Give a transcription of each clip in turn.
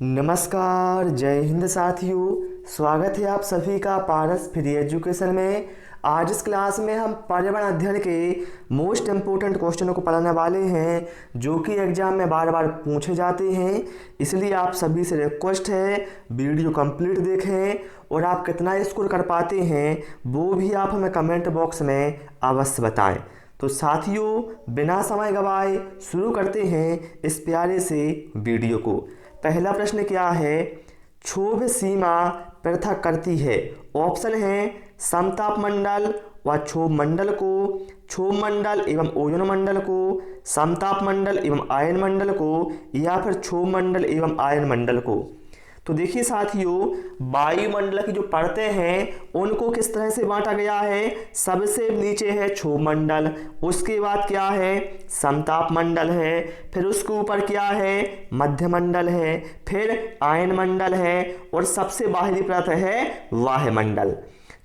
नमस्कार, जय हिंद साथियों। स्वागत है आप सभी का पारस फ्री एजुकेशन में। आज इस क्लास में हम पर्यावरण अध्ययन के मोस्ट इम्पोर्टेंट क्वेश्चनों को पढ़ाने वाले हैं जो कि एग्जाम में बार बार पूछे जाते हैं। इसलिए आप सभी से रिक्वेस्ट है वीडियो कंप्लीट देखें और आप कितना स्कोर कर पाते हैं वो भी आप हमें कमेंट बॉक्स में अवश्य बताएं। तो साथियों, बिना समय गवाए शुरू करते हैं इस प्यारे से वीडियो को। पहला प्रश्न क्या है? क्षोभ सीमा पृथक करती है। ऑप्शन है समताप मंडल व क्षोभ मंडल को, क्षोभ मंडल एवं ओजोन मंडल को, समताप मंडल एवं आयन मंडल को, या फिर क्षोभ मंडल एवं आयन मंडल को। तो देखिए साथियों, वायुमंडल की जो परतें हैं उनको किस तरह से बांटा गया है। सबसे नीचे है क्षोभ मंडल, उसके बाद क्या है समताप मंडल है, फिर उसके ऊपर क्या है मध्य मंडल है, फिर आयन मंडल है और सबसे बाहरी परत है वायुमंडल।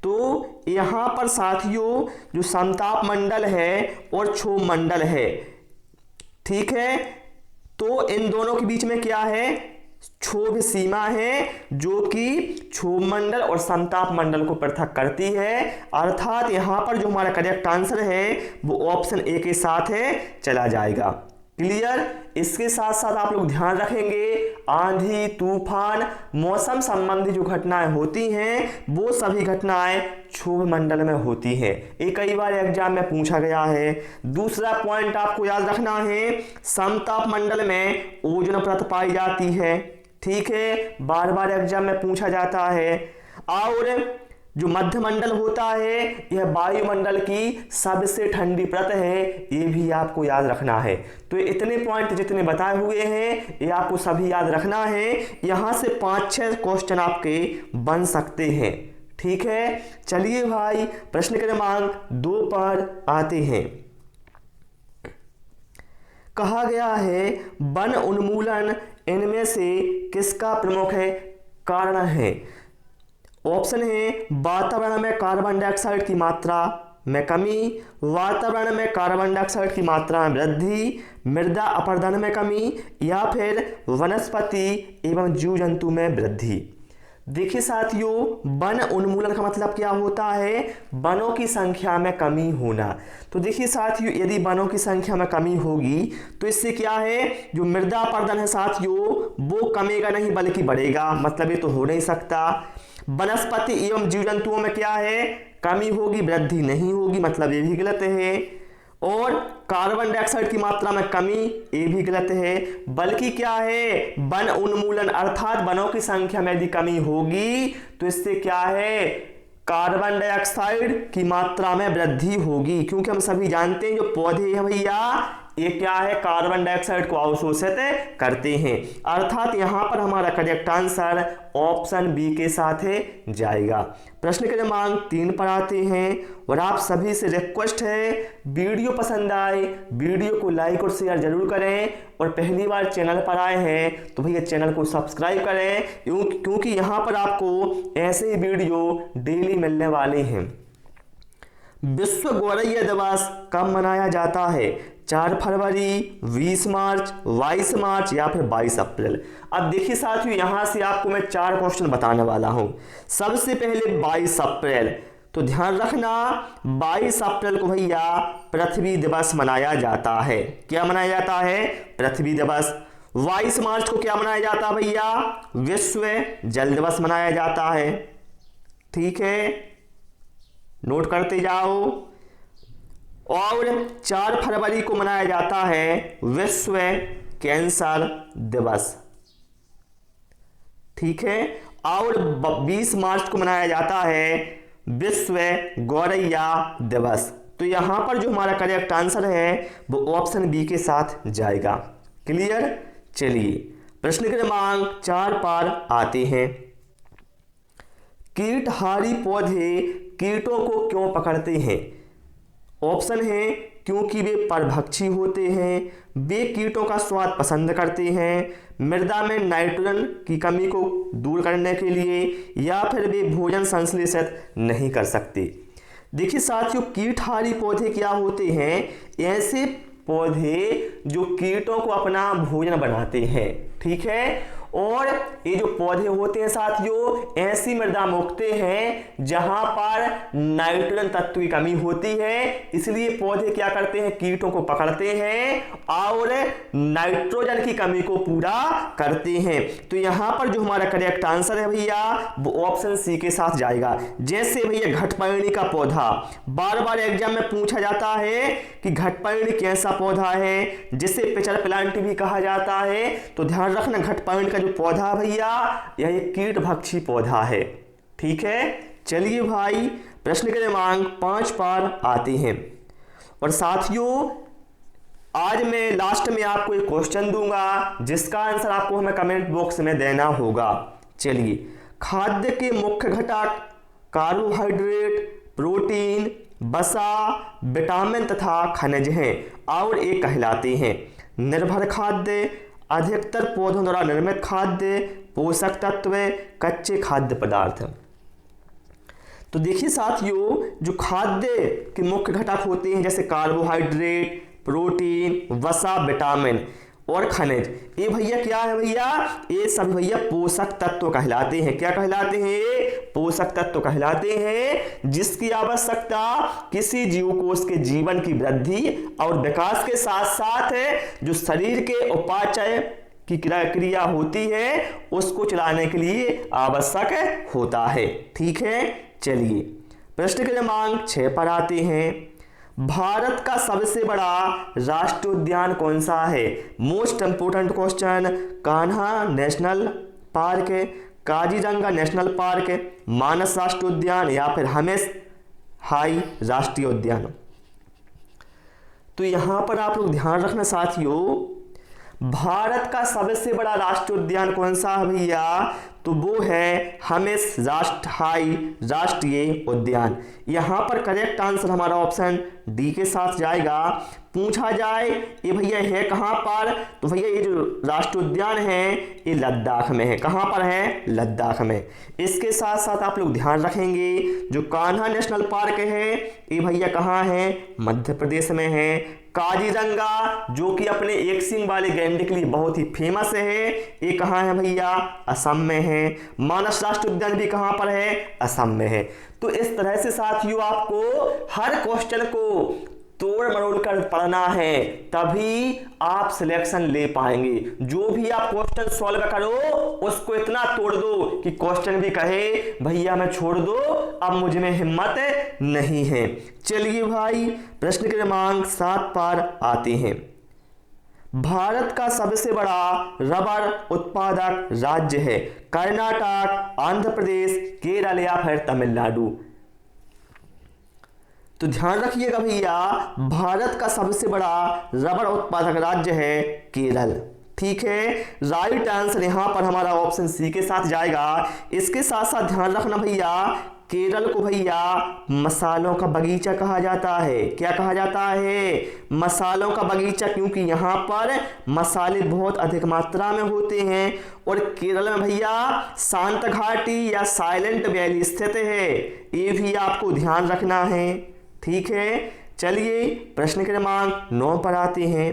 तो यहाँ पर साथियों जो समताप मंडल है और क्षोभ मंडल है, ठीक है, तो इन दोनों के बीच में क्या है क्षोभ सीमा है जो कि क्षोभ मंडल और समताप मंडल को पृथक करती है। अर्थात यहां पर जो हमारा करेक्ट आंसर है वो ऑप्शन ए के साथ है, चला जाएगा। क्लियर? इसके साथ साथ आप लोग ध्यान रखेंगे आंधी, तूफान, मौसम संबंधी जो घटनाएं होती हैं वो सभी घटनाएं क्षोभ मंडल में होती हैं। ये कई बार एग्जाम में पूछा गया है। दूसरा पॉइंट आपको याद रखना है, समताप मंडल में ओजोन परत पाई जाती है, ठीक है, बार बार एग्जाम में पूछा जाता है। और जो मध्य मंडल होता है यह वायुमंडल की सबसे ठंडी परत है, ये भी आपको याद रखना है। तो इतने पॉइंट जितने बताए हुए हैं ये आपको सभी याद रखना है। यहां से 5-6 क्वेश्चन आपके बन सकते हैं, ठीक है। चलिए भाई प्रश्न क्रमांक 2 पर आते हैं। कहा गया है वन उन्मूलन इनमें से किसका प्रमुख कारण है। ऑप्शन है वातावरण में कार्बन डाइऑक्साइड की मात्रा में कमी, वातावरण में कार्बन डाइऑक्साइड की मात्रा में वृद्धि, मृदा अपरदन में कमी, या फिर वनस्पति एवं जीव जंतु में वृद्धि। देखिए साथियों, वन उन्मूलन का मतलब क्या होता है? वनों की संख्या में कमी होना। तो देखिए साथियों, यदि वनों की संख्या में कमी होगी तो इससे क्या है जो मृदा अपरदन है साथियों वो कमेगा नहीं बल्कि बढ़ेगा, मतलब ये तो हो नहीं सकता। वनस्पति एवं जीव जंतुओं में क्या है कमी होगी, वृद्धि नहीं होगी, मतलब ये भी गलत है। और कार्बन डाइऑक्साइड की मात्रा में कमी, ये भी गलत है। बल्कि क्या है वन उन्मूलन, अर्थात वनों की संख्या में यदि कमी होगी तो इससे क्या है कार्बन डाइऑक्साइड की मात्रा में वृद्धि होगी, क्योंकि हम सभी जानते हैं जो पौधे हैं भैया ये क्या है कार्बन डाइऑक्साइड को अवशोषित करते हैं। अर्थात यहां पर हमारा करेक्ट आंसर ऑप्शन बी के साथ जाएगा। प्रश्न क्रमांक 3 पर आते हैं और आप सभी से रिक्वेस्ट है वीडियो पसंद आए वीडियो को लाइक और शेयर जरूर करें, और पहली बार चैनल पर आए हैं तो भैया चैनल को सब्सक्राइब करें, क्योंकि यहां पर आपको ऐसे ही वीडियो डेली मिलने वाले हैं। विश्व गौरैया दिवस कब मनाया जाता है? 4 फरवरी, 20 मार्च, 22 मार्च, या फिर 22 अप्रैल। अब देखिए साथियों, यहां से आपको मैं 4 क्वेश्चन बताने वाला हूं। सबसे पहले 22 अप्रैल, तो ध्यान रखना 22 अप्रैल को भैया पृथ्वी दिवस मनाया जाता है। क्या मनाया जाता है? पृथ्वी दिवस। 22 मार्च को क्या मनाया जाता है भैया? विश्व जल दिवस मनाया जाता है, ठीक है, नोट करते जाओ। और 4 फरवरी को मनाया जाता है विश्व कैंसर दिवस, ठीक है। और 20 मार्च को मनाया जाता है विश्व गौरैया दिवस। तो यहां पर जो हमारा करेक्ट आंसर है वो ऑप्शन बी के साथ जाएगा। क्लियर? चलिए प्रश्न क्रमांक 4 पर आते हैं। कीटहारी पौधे कीटों को क्यों पकड़ते हैं? ऑप्शन है क्योंकि वे परभक्षी होते हैं, वे कीटों का स्वाद पसंद करते हैं, मृदा में नाइट्रोजन की कमी को दूर करने के लिए, या फिर वे भोजन संश्लेषित नहीं कर सकते। देखिए साथियों, कीटहारी पौधे क्या होते हैं? ऐसे पौधे जो कीटों को अपना भोजन बनाते हैं, ठीक है, और ये जो पौधे होते हैं साथियों ऐसी मृदा में उगते हैं जहां पर नाइट्रोजन तत्व की कमी होती है, इसलिए पौधे क्या करते हैं, कीटों को पकड़ते हैं और नाइट्रोजन की कमी को पूरा करते हैं। तो यहां पर जो हमारा करेक्ट आंसर है भैया वो ऑप्शन सी के साथ जाएगा। जैसे भैया घटपर्णी का पौधा, बार बार एग्जाम में पूछा जाता है कि घटपर्णी कैसा पौधा है, जिसे पिचर प्लांट भी कहा जाता है। तो ध्यान रखना घटपर्णी का जो पौधा भैया यह एक कीट भक्षी पौधा है। ठीक है, चलिए भाई प्रश्न क्रमांक 5 पर आते हैं। और साथियों आज मैं लास्ट में आपको एक क्वेश्चन दूंगा जिसका आंसर आपको हमें कमेंट बॉक्स में देना होगा। चलिए, खाद्य के मुख्य घटक कार्बोहाइड्रेट, प्रोटीन, वसा, विटामिन तथा खनिज हैं और ये कहलाते हैं निर्भर खाद्य, अधिकतर पौधों द्वारा निर्मित खाद्य, पोषक तत्व, कच्चे खाद्य पदार्थ। तो देखिए साथियों जो खाद्य के मुख्य घटक होते हैं जैसे कार्बोहाइड्रेट, प्रोटीन, वसा, विटामिन और खनिज, ये भैया क्या है भैया, ये सभी भैया पोषक तत्व कहलाते हैं। क्या कहलाते हैं, पोषक तत्व कहलाते हैं जिसकी आवश्यकता किसी जीव को उसके जीवन की वृद्धि और विकास के साथ साथ जो शरीर के उपाचय की क्रिया होती है उसको चलाने के लिए आवश्यक होता है। ठीक है, चलिए प्रश्न क्रमांक 6 पर आते हैं। भारत का सबसे बड़ा राष्ट्रीय उद्यान कौन सा है? Most important question. Kanha national park, Kaziranga national park, Manas राष्ट्रीय उद्यान या फिर हमेश हाई राष्ट्रीय उद्यान। तो यहां पर आप लोग ध्यान रखना साथियों, भारत का सबसे बड़ा राष्ट्रीय उद्यान कौन सा है भैया, तो वो है हमेश हाई राष्ट्रीय उद्यान। यहां पर करेक्ट आंसर हमारा ऑप्शन डी के साथ जाएगा। पूछा जाए ये भैया है कहां पर, तो भैया ये जो राष्ट्रीय उद्यान है ये लद्दाख में है। कहां पर है, लद्दाख में। इसके साथ साथ आप लोग ध्यान रखेंगे जो कान्हा नेशनल पार्क है ये भैया कहां है, मध्य प्रदेश में है। काजीरंगा जो कि अपने एक सींग वाले गैंडे के लिए बहुत ही फेमस है, ये कहाँ है भैया, असम में है। मानस राष्ट्रीय उद्यान भी कहाँ पर है, असम में है। तो इस तरह से साथियों आपको हर क्वेश्चन को तोड़ मरोड़ कर पढ़ना है, तभी आप सिलेक्शन ले पाएंगे। जो भी आप क्वेश्चन सॉल्व करो उसको इतना तोड़ दो कि क्वेश्चन भी कहे भैया मैं छोड़ दो, अब मुझ में हिम्मत नहीं है। चलिए भाई प्रश्न क्रमांक 7 पर आते हैं। भारत का सबसे बड़ा रबर उत्पादक राज्य है? कर्नाटक, आंध्र प्रदेश, केरल या फिर तमिलनाडु। तो ध्यान रखिएगा भैया भारत का सबसे बड़ा रबर उत्पादक राज्य है केरल। ठीक है, राइट आंसर यहां पर हमारा ऑप्शन सी के साथ जाएगा। इसके साथ साथ ध्यान रखना भैया केरल को भैया मसालों का बगीचा कहा जाता है। क्या कहा जाता है, मसालों का बगीचा, क्योंकि यहाँ पर मसाले बहुत अधिक मात्रा में होते हैं। और केरल में भैया शांत घाटी या साइलेंट वैली स्थित है, ये भी आपको ध्यान रखना है। ठीक है, चलिए प्रश्न क्रमांक 9 पर आते हैं।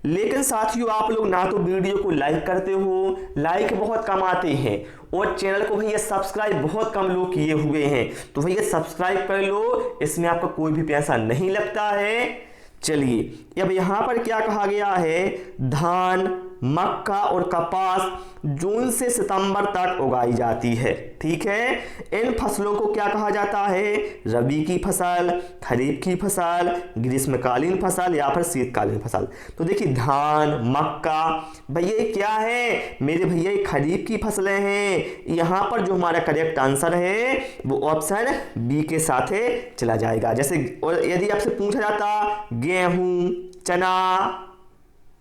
लेकिन साथियों आप लोग ना तो वीडियो को लाइक करते हो, लाइक बहुत कम आते हैं, और चैनल को भैया सब्सक्राइब बहुत कम लोग किए हुए हैं। तो भैया सब्सक्राइब कर लो, इसमें आपका कोई भी पैसा नहीं लगता है। चलिए अब यहाँ पर क्या कहा गया है, धान, मक्का और कपास जून से सितंबर तक उगाई जाती है। ठीक है, इन फसलों को क्या कहा जाता है, रबी की फसल, खरीफ की फसल, ग्रीष्मकालीन फसल या फिर शीतकालीन फसल। तो देखिए धान, मक्का, भैया ये क्या है मेरे भैया, ये खरीफ की फसलें हैं। यहाँ पर जो हमारा करेक्ट आंसर है वो ऑप्शन बी के साथ चला जाएगा। जैसे और यदि आपसे पूछा जाता गेहूं, चना,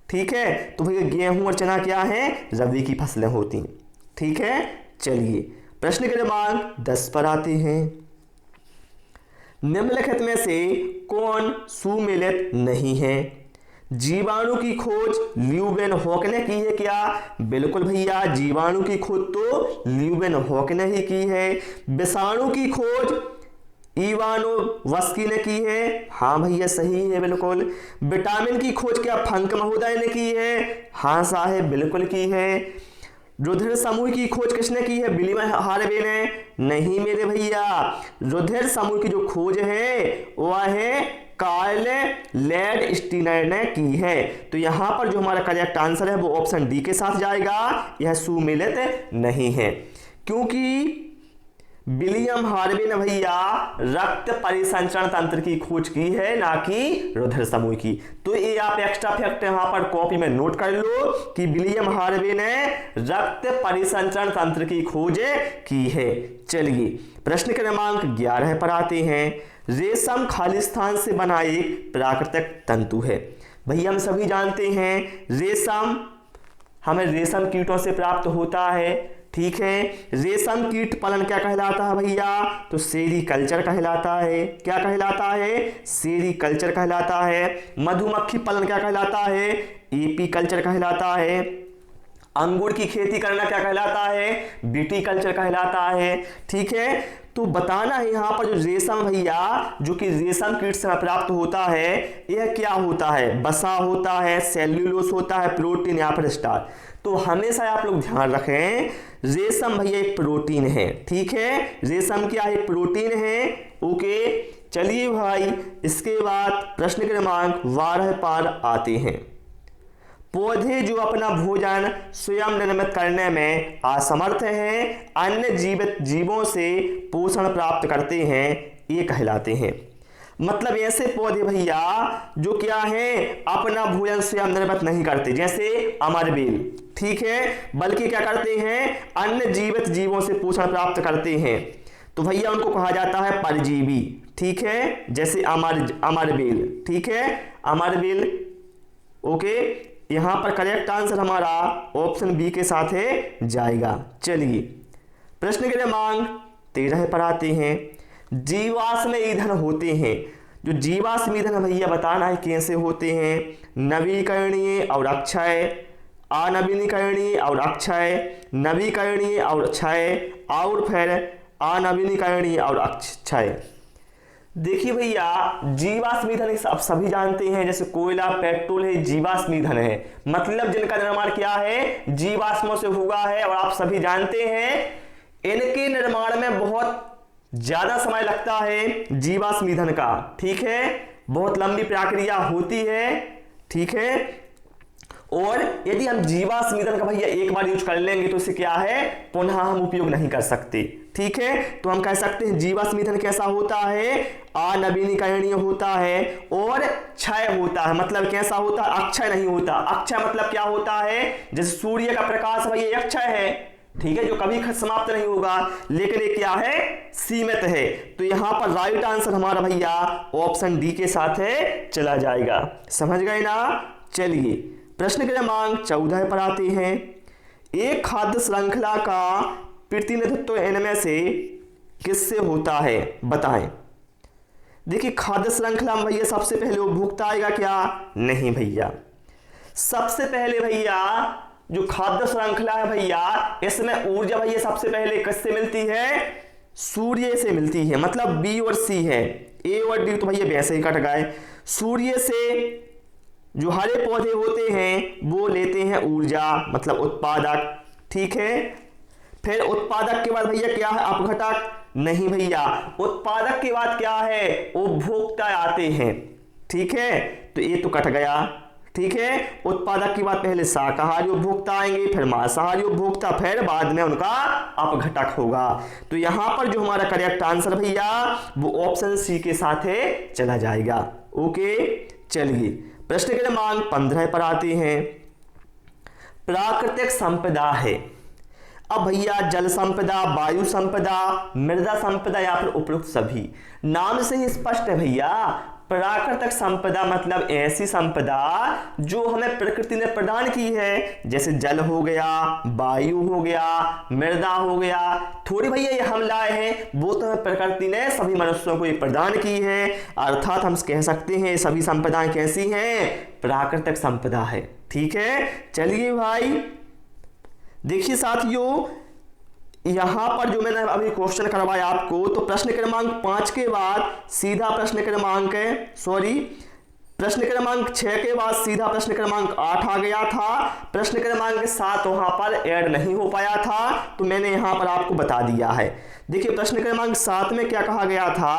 ठीक है, तो भैया गेहूं और चना क्या है, रबी की फसलें होती हैं। ठीक है, चलिए प्रश्न क्रमांक 10 पर आते हैं। निम्नलिखित में से कौन सुमेलित नहीं है? जीवाणु की खोज ल्यूवेनहॉक ने की है क्या? बिल्कुल भैया जीवाणु की खोज तो ल्यूवेनहॉक ने ही की है। विषाणु की खोज इवानोवस्की ने की है, हाँ भैया सही है बिल्कुल। विटामिन की खोज क्या फंक महोदय ने की है? हाँ साहेब बिल्कुल की है। रुधिर समूह की खोज किसने की है? विलियम हार्वे ने? नहीं मेरे भैया, रुधिर समूह की जो खोज है वह है कार्ल लैंडस्टीनर ने की है। तो यहां पर जो हमारा करेक्ट आंसर है वो ऑप्शन डी के साथ जाएगा, यह सुमेलित नहीं है, क्योंकि विलियम हार्वे ने भैया रक्त परिसंचरण तंत्र की खोज की है, ना कि रुधिर समूह की। तो ये आप एक्स्ट्रा फैक्ट यहां पर कॉपी में नोट कर लो कि विलियम हार्वे ने रक्त परिसंचरण तंत्र की खोज की है। चलिए प्रश्न क्रमांक 11 पर आते हैं। रेशम खालिस्तान से बना एक प्राकृतिक तंतु है। भैया हम सभी जानते हैं रेशम हमें रेशम कीटों से प्राप्त होता है, ठीक है। रेशम कीट पालन क्या कहलाता है भैया? तो सेरीकल्चर कहलाता है। क्या कहलाता है? सेरीकल्चर कहलाता है। मधुमक्खी पालन क्या कहलाता है? एपीकल्चर कहलाता है। अंगूर की खेती करना क्या कहलाता है? विटीकल्चर कहलाता है, ठीक है। तो बताना है यहाँ पर जो रेशम भैया जो कि रेशम कीट से प्राप्त होता है यह क्या होता है? वसा होता है, सेल्यूलोस होता है, प्रोटीन या फिर स्टार्च। तो हमेशा आप लोग ध्यान रखें रेशम भैया एक प्रोटीन है, ठीक है। रेशम क्या है? प्रोटीन है, ओके। चलिए भाई इसके बाद प्रश्न क्रमांक 12 पर आते हैं। पौधे जो अपना भोजन स्वयं निर्मित करने में असमर्थ हैं, अन्य जीवित जीवों से पोषण प्राप्त करते हैं, ये कहलाते हैं। मतलब ऐसे पौधे भैया जो क्या है अपना भोजन स्वयं निर्मित नहीं करते, जैसे अमरबेल, ठीक है, बल्कि क्या करते हैं अन्य जीवित जीवों से पोषण प्राप्त करते हैं। तो भैया उनको कहा जाता है परजीवी, ठीक है, जैसे अमरबेल, ठीक है, अमरबेल, ओके। यहां पर करेक्ट आंसर हमारा ऑप्शन बी के साथ है जाएगा। चलिए प्रश्न क्रमांक 13 पर आते हैं। जीवाश्म ईंधन होते हैं, जो जीवाश्म ईंधन भैया बताना है कैसे होते हैं? नवीकरणीय और अक्षय, अनवीनीकरणीय और अक्षय, नवीकरणीय और क्षय, और फिर अनवीनीकरणीय और अक्षय। देखिए भैया जीवाश्म ईंधन आप सभी जानते हैं, जैसे कोयला, पेट्रोल है, जीवाश्म ईंधन है, मतलब जिनका निर्माण क्या है जीवाश्मों से हुआ है। और आप सभी जानते हैं इनके निर्माण में बहुत ज्यादा समय लगता है जीवाश्म ईंधन का, ठीक है, बहुत लंबी प्रक्रिया होती है, ठीक है। और यदि हम जीवाश्म ईंधन का भैया एक बार यूज कर लेंगे तो इसे क्या है पुनः हम उपयोग नहीं कर सकते, ठीक है। तो हम कह सकते हैं जीवाश्म ईंधन कैसा होता है? अनवीनीकरणीय होता है और क्षय होता है, मतलब कैसा होता है? अक्षय नहीं होता। अक्षय मतलब क्या होता है? जैसे सूर्य का प्रकाश भैया अक्षय है, ठीक है, जो कभी समाप्त नहीं होगा, लेकिन ये क्या है सीमित है। तो यहां पर राइट आंसर हमारा भैया ऑप्शन डी के साथ है चला जाएगा। समझ गए ना? चलिए प्रश्न क्रमांक 14 पर आते हैं। एक खाद्य श्रृंखला का प्रतिनिधित्व इनमें से किससे होता है? बताएं। देखिए खाद्य श्रृंखला में भैया सबसे पहले उपभोक्ता आएगा क्या? नहीं भैया, सबसे पहले भैया जो खाद्य श्रृंखला है भैया इसमें ऊर्जा भैया सबसे पहले किससे मिलती है? सूर्य से मिलती है, मतलब बी और सी है, ए और डी तो भैया वैसे ही कट गए। सूर्य से जो हरे पौधे होते हैं वो लेते हैं ऊर्जा, मतलब उत्पादक, ठीक है। फिर उत्पादक के बाद भैया क्या है? अपघटक? नहीं भैया, उत्पादक के बाद क्या है? उपभोक्ता आते हैं, ठीक है। तो ये तो कट गया, ठीक है। उत्पादक के बाद पहले शाकाहारी उपभोक्ता आएंगे, फिर मांसाहारी उपभोक्ता, फिर बाद में उनका अपघटक होगा। तो यहां पर जो हमारा करेक्ट आंसर भैया वो ऑप्शन सी के साथ है चला जाएगा, ओके। चलिए प्रश्न क्रमांक 15 पर आते हैं। प्राकृतिक संपदा है, अब भैया जल संपदा, वायु संपदा, मृदा संपदा या फिर उपरोक्त सभी। नाम से ही स्पष्ट है भैया प्राकृतिक संपदा मतलब ऐसी संपदा जो हमें प्रकृति ने प्रदान की है, जैसे जल हो गया, वायु हो गया, मृदा हो गया। थोड़ी भैया ये हम लाए हैं, वो तो हमें प्रकृति ने सभी मनुष्यों को ये प्रदान की है, अर्थात हम कह सकते हैं सभी संपदाएं कैसी हैं? प्राकृतिक संपदा है, ठीक है। चलिए भाई देखिए साथियों, यहां पर जो मैंने अभी क्वेश्चन करवाया आपको, तो प्रश्न क्रमांक 5 के बाद सीधा प्रश्न क्रमांक 6 के बाद सीधा प्रश्न क्रमांक 8 आ गया था। प्रश्न क्रमांक 7 वहां पर ऐड नहीं हो पाया था, तो मैंने यहां पर आपको बता दिया है। देखिए प्रश्न क्रमांक 7 में क्या कहा गया था,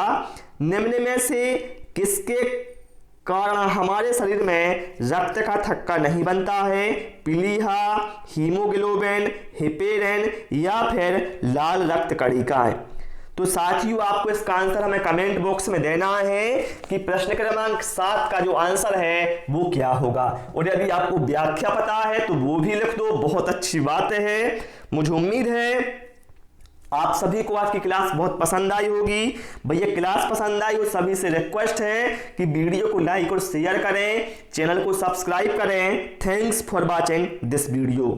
निम्न में से किसके कारण हमारे शरीर में रक्त का थक्का नहीं बनता है, पीलिया, हीमोग्लोबिन, हिपेरिन या फिर लाल रक्त कणिका है। तो साथियों आपको इसका आंसर हमें कमेंट बॉक्स में देना है कि प्रश्न क्रमांक 7 का जो आंसर है वो क्या होगा, और यदि आपको व्याख्या पता है तो वो भी लिख दो, बहुत अच्छी बात है। मुझे उम्मीद है आप सभी को आज की क्लास बहुत पसंद आई होगी। भैया क्लास पसंद आई हो सभी से रिक्वेस्ट है कि वीडियो को लाइक और शेयर करें, चैनल को सब्सक्राइब करें। Thanks for watching this video.